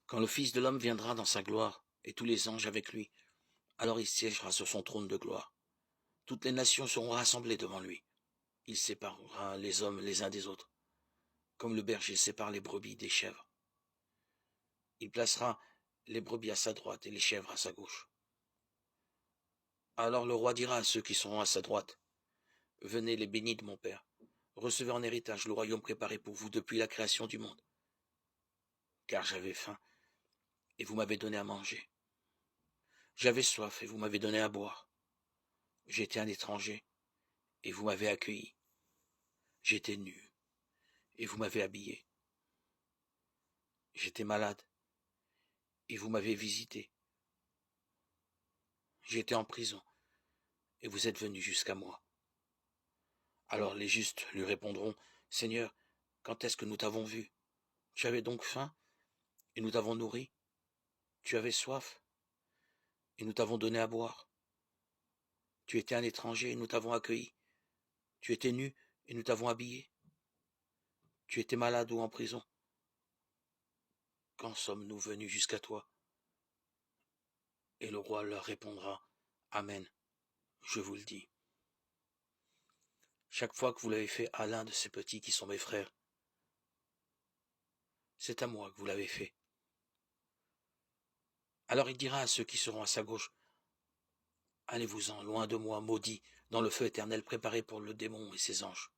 Quand le Fils de l'homme viendra dans sa gloire, et tous les anges avec lui, alors il siégera sur son trône de gloire. Toutes les nations seront rassemblées devant lui. Il séparera les hommes les uns des autres, comme le berger sépare les brebis des chèvres. Il placera les brebis à sa droite et les chèvres à sa gauche. Alors le roi dira à ceux qui seront à sa droite, « Venez les bénis de mon Père, recevez en héritage le royaume préparé pour vous depuis la création du monde. Car j'avais faim, et vous m'avez donné à manger. J'avais soif, et vous m'avez donné à boire. J'étais un étranger, et vous m'avez accueilli. J'étais nu, et vous m'avez habillé. J'étais malade, et vous m'avez visité. J'étais en prison, et vous êtes venus jusqu'à moi. » Alors les justes lui répondront, « Seigneur, quand est-ce que nous t'avons vu? Tu avais donc faim, et nous t'avons nourri. Tu avais soif, et nous t'avons donné à boire. Tu étais un étranger, et nous t'avons accueilli. Tu étais nu, et nous t'avons habillé. Tu étais malade ou en prison. Quand sommes-nous venus jusqu'à toi? » Et le roi leur répondra, « Amen, je vous le dis. Chaque fois que vous l'avez fait à l'un de ces petits qui sont mes frères, c'est à moi que vous l'avez fait. » Alors il dira à ceux qui seront à sa gauche, « Allez-vous-en, loin de moi, maudits, dans le feu éternel préparé pour le démon et ses anges.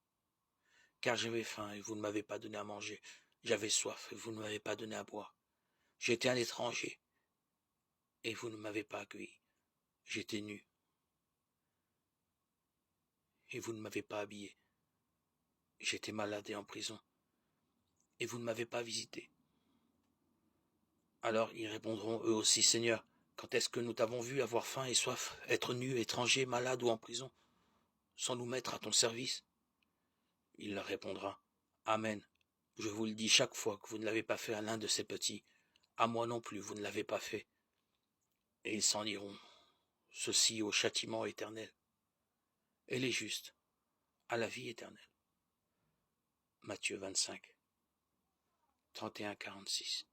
Car j'avais faim et vous ne m'avez pas donné à manger. J'avais soif et vous ne m'avez pas donné à boire. J'étais un étranger et vous ne m'avez pas accueilli. J'étais nu et vous ne m'avez pas habillé. J'étais malade et en prison et vous ne m'avez pas visité. » Alors ils répondront eux aussi, « Seigneur, quand est-ce que nous t'avons vu avoir faim et soif, être nu, étranger, malade ou en prison, sans nous mettre à ton service ?» Il leur répondra, « Amen, je vous le dis, chaque fois que vous ne l'avez pas fait à l'un de ces petits, à moi non plus vous ne l'avez pas fait. » Et ils s'en iront, ceux-ci au châtiment éternel, et les justes à la vie éternelle. Matthieu 25, 31-46.